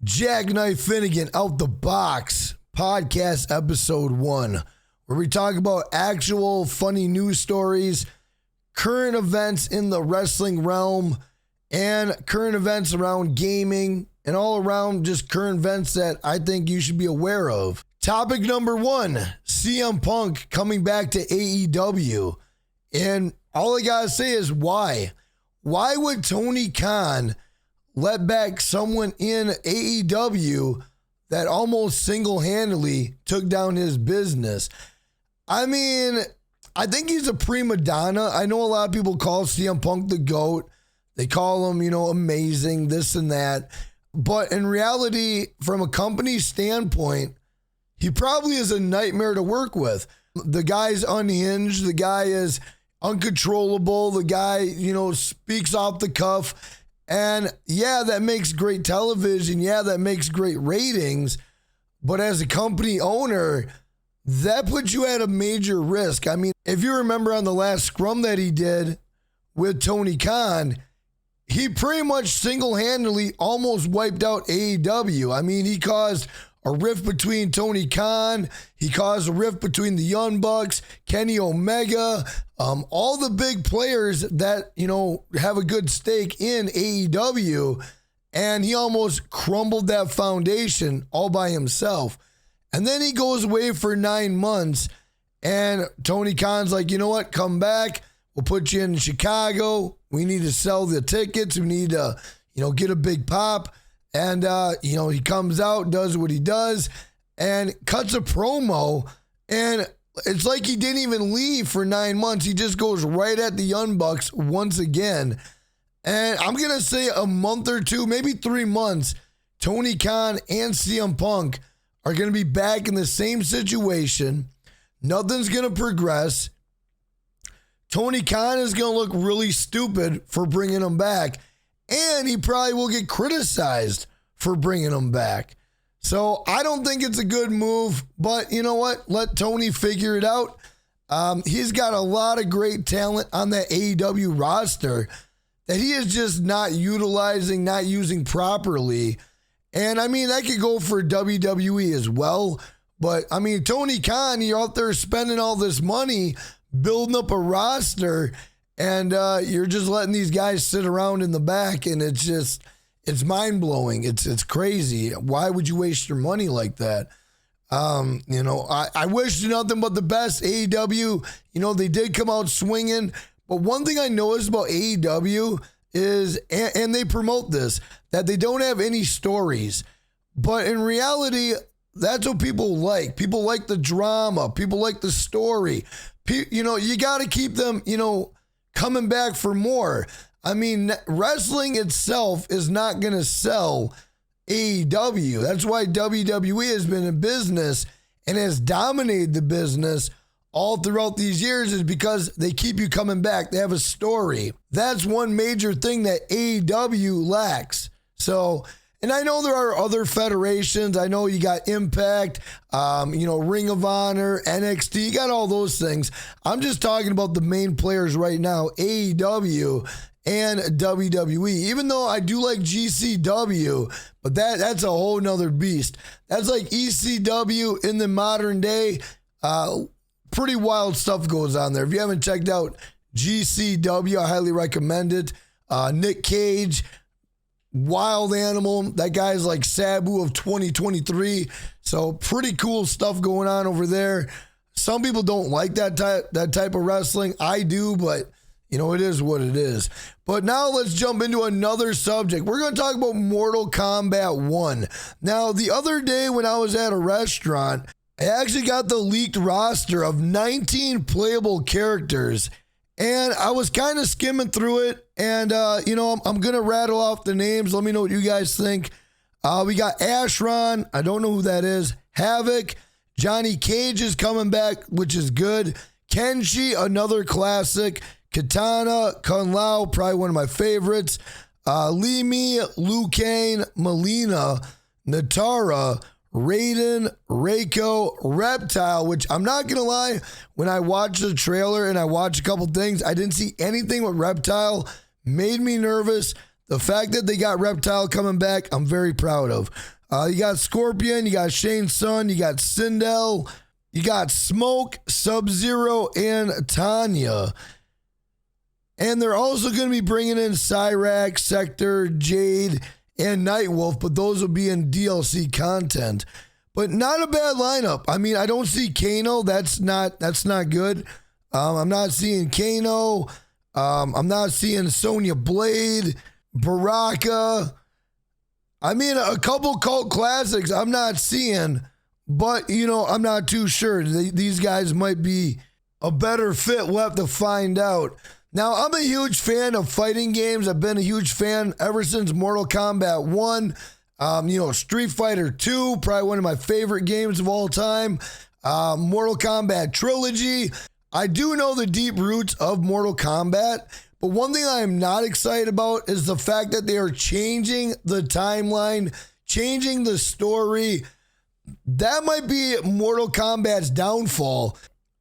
Jackknife Finnegan Out the Box podcast episode 1, where we talk about actual funny news stories, current events in the wrestling realm, and current events around gaming, and all around just current events that I think you should be aware of. Topic number 1, CM Punk coming back to AEW. And all I gotta say is why? Why would Tony Khan let back someone in AEW that almost single-handedly took down his business? I mean, I think he's a prima donna. I know a lot of people call CM Punk the GOAT. They call him, amazing, this and that. But in reality, from a company standpoint, he probably is a nightmare to work with. The guy's unhinged. The guy is uncontrollable. The guy, speaks off the cuff. And yeah, that makes great television. Yeah, that makes great ratings. But as a company owner, that puts you at a major risk. I mean, if you remember on the last scrum that he did with Tony Khan, he pretty much single-handedly almost wiped out AEW. I mean, he caused a rift between Tony Khan. He caused a rift between the Young Bucks, Kenny Omega, all the big players that, have a good stake in AEW. And he almost crumbled that foundation all by himself. And then he goes away for 9 months. And Tony Khan's like, you know what? Come back. We'll put you in Chicago. We need to sell the tickets. We need to, get a big pop. And, he comes out, does what he does, and cuts a promo. And it's like he didn't even leave for 9 months. He just goes right at the Young Bucks once again. And I'm going to say a month or two, maybe 3 months, Tony Khan and CM Punk are going to be back in the same situation. Nothing's going to progress. Tony Khan is going to look really stupid for bringing him back. And he probably will get criticized for bringing him back. So I don't think it's a good move, but you know what? Let Tony figure it out. He's got a lot of great talent on that AEW roster that he is just not utilizing, not using properly. And I mean, that could go for WWE as well. But I mean, Tony Khan, you're out there spending all this money, building up a roster, and you're just letting these guys sit around in the back, and it's mind-blowing. It's crazy. Why would you waste your money like that? I wish you nothing but the best. AEW, they did come out swinging. But one thing I noticed about AEW is, and they promote this, that they don't have any stories. But in reality, that's what people like. People like the drama. People like the story. You got to keep them, coming back for more. I mean, wrestling itself is not going to sell AEW. That's why WWE has been in business and has dominated the business all throughout these years, is because they keep you coming back. They have a story. That's one major thing that AEW lacks. So, and I know there are other federations. I know you got Impact, Ring of Honor, NXT. You got all those things. I'm just talking about the main players right now, AEW and WWE. Even though I do like GCW, but that's a whole nother beast. That's like ECW in the modern day. Pretty wild stuff goes on there. If you haven't checked out GCW, I highly recommend it. Nick Cage, wild animal. That guy's like Sabu of 2023. So pretty cool stuff going on over there. Some people don't like that type of wrestling. I do, but it is what it is. But now let's jump into another subject. We're going to talk about Mortal Kombat 1. Now, the other day when I was at a restaurant, I actually got the leaked roster of 19 playable characters. And I was kind of skimming through it, and, I'm going to rattle off the names. Let me know what you guys think. We got Ashron. I don't know who that is. Havoc. Johnny Cage is coming back, which is good. Kenshi, another classic. Katana, Kung Lao, probably one of my favorites. Limi, Liu Kang, Melina, Natara, Raiden, Reiko, Reptile, which I'm not going to lie, when I watched the trailer and I watched a couple things, I didn't see anything with Reptile. Made me nervous. The fact that they got Reptile coming back, I'm very proud of. You got Scorpion, you got Shane Sun, you got Sindel, you got Smoke, Sub-Zero, and Tanya. And they're also going to be bringing in Cyrax, Sector, Jade, and Nightwolf, but those will be in DLC content. But not a bad lineup. I mean, I don't see Kano. That's not good. I'm not seeing Kano. I'm not seeing Sonya Blade, Baraka. I mean, a couple cult classics I'm not seeing, but, I'm not too sure. These guys might be a better fit. We'll have to find out. Now, I'm a huge fan of fighting games. I've been a huge fan ever since Mortal Kombat 1. Street Fighter 2, probably one of my favorite games of all time. Mortal Kombat Trilogy. I do know the deep roots of Mortal Kombat, but one thing I am not excited about is the fact that they are changing the timeline, changing the story. That might be Mortal Kombat's downfall,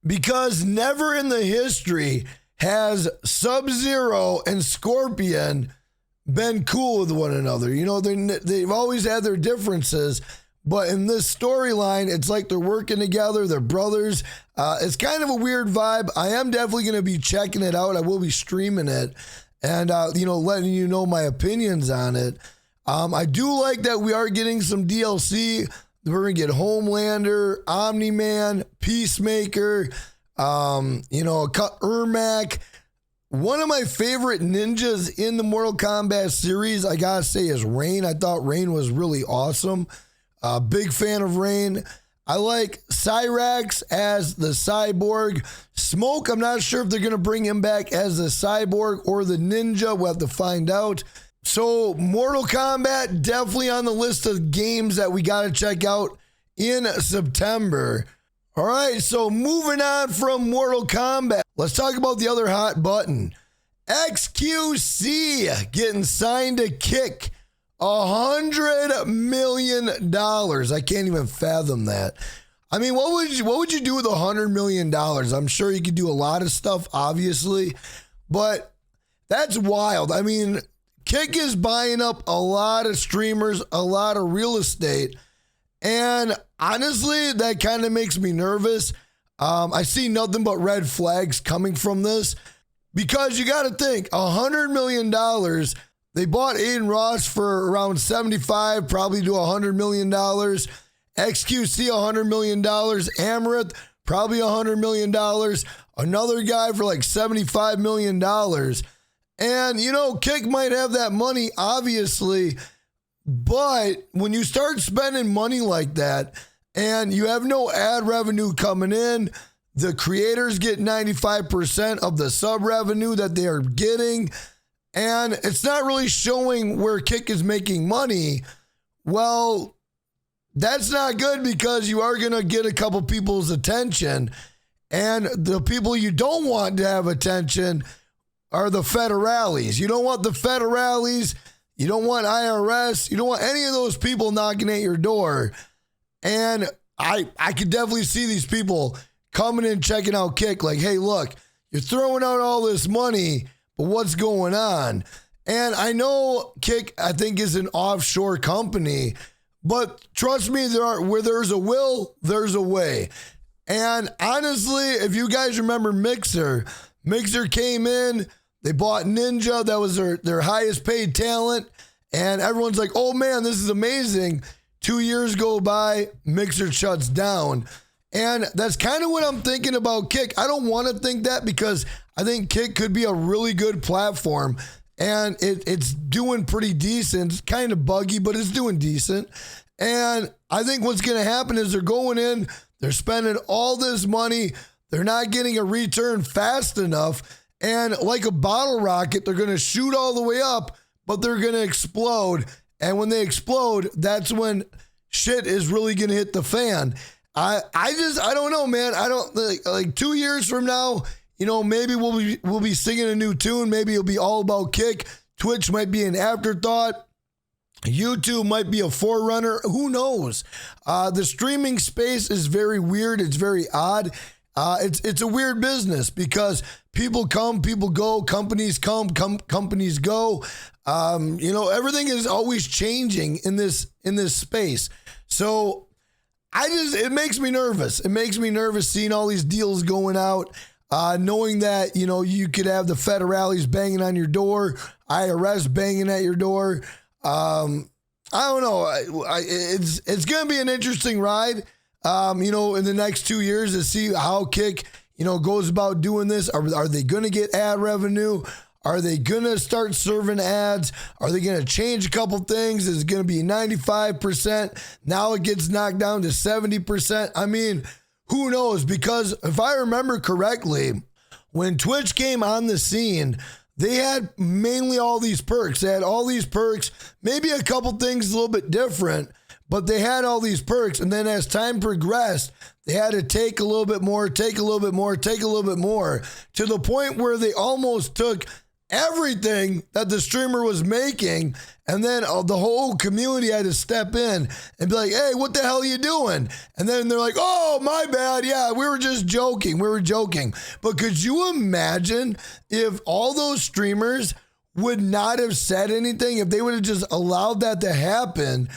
because never in the history has Sub-Zero and Scorpion been cool with one another. They've always had their differences, but in this storyline, it's like they're working together. They're brothers. It's kind of a weird vibe. I am definitely going to be checking it out. I will be streaming it and, letting you know my opinions on it. I do like that we are getting some DLC. We're going to get Homelander, Omni-Man, Peacemaker, Ermac. One of my favorite ninjas in the Mortal Kombat series, I gotta say, is Rain. I thought Rain was really awesome. Big fan of Rain. I like Cyrax as the Cyborg. Smoke, I'm not sure if they're gonna bring him back as the Cyborg or the Ninja. We'll have to find out. So Mortal Kombat, definitely on the list of games that we gotta check out in September. All right, so moving on from Mortal Kombat, let's talk about the other hot button. XQC getting signed to Kick $100 million. I can't even fathom that. I mean, what would you do with $100 million? I'm sure you could do a lot of stuff, obviously, but that's wild. I mean, Kick is buying up a lot of streamers, a lot of real estate. And honestly, that kind of makes me nervous. I see nothing but red flags coming from this, because you got to think, $100 million. They bought Aiden Ross for around 75, probably to $100 million. XQC, $100 million. Amaranth, probably $100 million. Another guy for like $75 million. And, Kick might have that money, obviously. But when you start spending money like that and you have no ad revenue coming in, the creators get 95% of the sub revenue that they are getting, and it's not really showing where Kick is making money. Well, that's not good, because you are going to get a couple people's attention, and the people you don't want to have attention are the federales. You don't want the federales. You don't want IRS. You don't want any of those people knocking at your door. And I could definitely see these people coming in, checking out Kick, like, hey, look, you're throwing out all this money, but what's going on? And I know Kick, I think, is an offshore company, but trust me, where there's a will, there's a way. And honestly, if you guys remember Mixer came in, they bought Ninja. That was their highest paid talent. And everyone's like, oh man, this is amazing. 2 years go by, Mixer shuts down. And that's kind of what I'm thinking about Kick. I don't want to think that, because I think Kick could be a really good platform. And it's doing pretty decent. It's kind of buggy, but it's doing decent. And I think what's going to happen is they're going in, they're spending all this money. They're not getting a return fast enough. And like a bottle rocket, they're going to shoot all the way up, but they're going to explode. And when they explode, that's when shit is really going to hit the fan. I don't know, man. I don't like 2 years from now, maybe we'll be singing a new tune. Maybe it'll be all about Kick. Twitch might be an afterthought. YouTube might be a forerunner. Who knows? The streaming space is very weird. It's very odd. It's a weird business, because people come, people go, companies come, companies go. Everything is always changing in this space. So it makes me nervous. It makes me nervous seeing all these deals going out, knowing that, you could have the federales banging on your door, IRS banging at your door. I don't know. It's going to be an interesting ride, in the next 2 years to see how Kick, goes about doing this. Are they going to get ad revenue? Are they going to start serving ads? Are they going to change a couple things? Is it going to be 95%? Now it gets knocked down to 70%. I mean, who knows? Because if I remember correctly, when Twitch came on the scene, they had mainly all these perks. They had all these perks, maybe a couple things a little bit different, but they had all these perks. And then as time progressed, they had to take a little bit more, take a little bit more, take a little bit more, to the point where they almost took everything that the streamer was making, and then the whole community had to step in and be like, hey, what the hell are you doing? And then they're like, oh, my bad. Yeah, we were just joking. We were joking. But could you imagine if all those streamers would not have said anything, if they would have just allowed that to happen?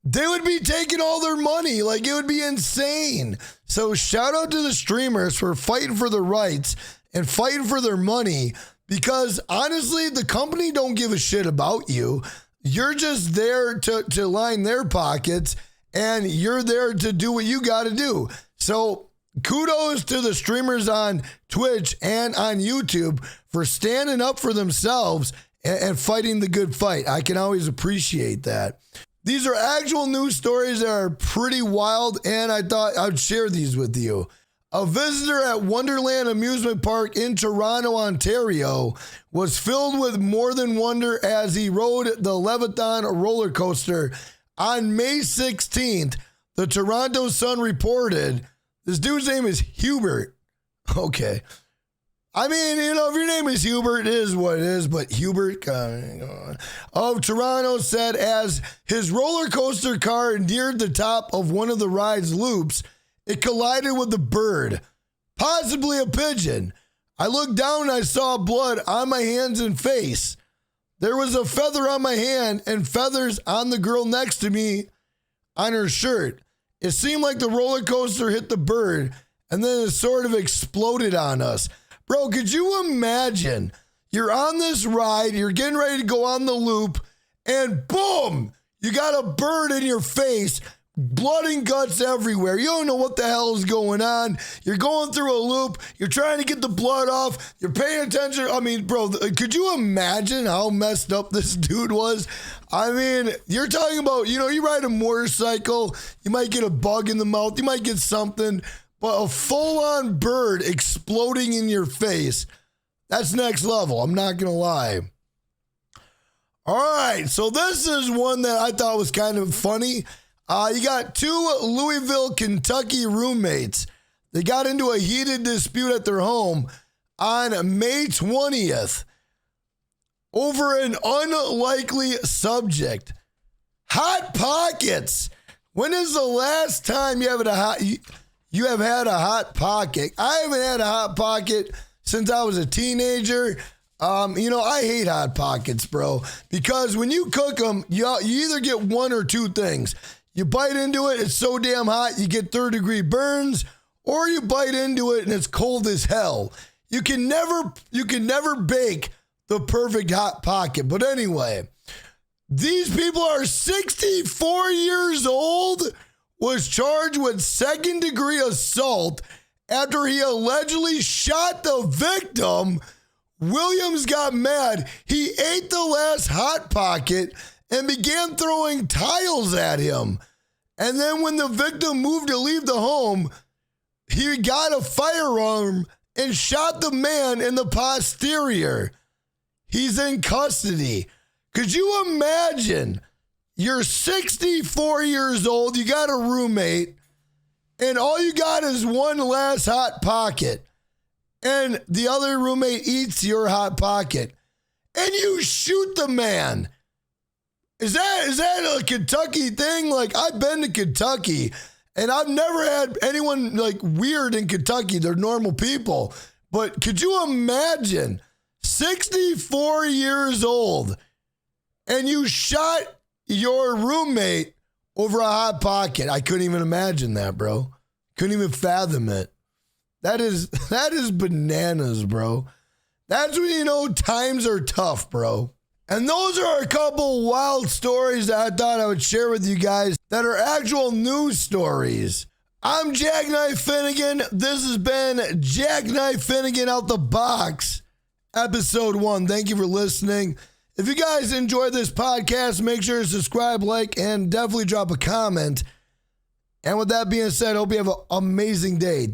They would be taking all their money. Like, it would be insane. So shout out to the streamers for fighting for their rights and fighting for their money. Because honestly, the company don't give a shit about you. You're just there to line their pockets, and you're there to do what you got to do. So kudos to the streamers on Twitch and on YouTube for standing up for themselves and fighting the good fight. I can always appreciate that. These are actual news stories that are pretty wild, and I thought I'd share these with you. A visitor at Wonderland Amusement Park in Toronto, Ontario, was filled with more than wonder as he rode the Leviathan roller coaster. On May 16th, the Toronto Sun reported, this dude's name is Hubert. Okay. I mean, if your name is Hubert, it is what it is, but Hubert of Toronto said as his roller coaster car neared the top of one of the ride's loops, it collided with a bird, possibly a pigeon. I looked down and I saw blood on my hands and face. There was a feather on my hand and feathers on the girl next to me on her shirt. It seemed like the roller coaster hit the bird and then it sort of exploded on us. Bro, could you imagine? You're on this ride, you're getting ready to go on the loop, and boom, you got a bird in your face. Blood and guts everywhere. You don't know what the hell is going on. You're going through a loop. You're trying to get the blood off. You're paying attention. I mean, bro, could you imagine how messed up this dude was? I mean, you're talking about, you ride a motorcycle. You might get a bug in the mouth. You might get something. But a full-on bird exploding in your face, that's next level. I'm not going to lie. All right, so this is one that I thought was kind of funny. You got two Louisville, Kentucky roommates. They got into a heated dispute at their home on May 20th over an unlikely subject. Hot Pockets. When is the last time you have had a Hot Pocket? I haven't had a Hot Pocket since I was a teenager. I hate Hot Pockets, bro, because when you cook them, you either get one or two things. You bite into it, it's so damn hot, you get third-degree burns, or you bite into it and it's cold as hell. You can never bake the perfect Hot Pocket. But anyway, these people are 64 years old, was charged with second-degree assault after he allegedly shot the victim. Williams got mad. He ate the last Hot Pocket and began throwing tiles at him. And then when the victim moved to leave the home, he got a firearm and shot the man in the posterior. He's in custody. Could you imagine? You're 64 years old, you got a roommate, and all you got is one last Hot Pocket. And the other roommate eats your Hot Pocket. And you shoot the man. Is that a Kentucky thing? Like, I've been to Kentucky, and I've never had anyone, like, weird in Kentucky. They're normal people. But could you imagine 64 years old and you shot your roommate over a Hot Pocket. I couldn't even imagine that, bro. Couldn't even fathom it. That is bananas, bro. That's when you know times are tough, bro. And those are a couple wild stories that I thought I would share with you guys that are actual news stories. I'm Jackknife Finnegan. This has been Jackknife Finnegan Out the Box, episode 1. Thank you for listening. If you guys enjoyed this podcast, make sure to subscribe, like, and definitely drop a comment. And with that being said, I hope you have an amazing day.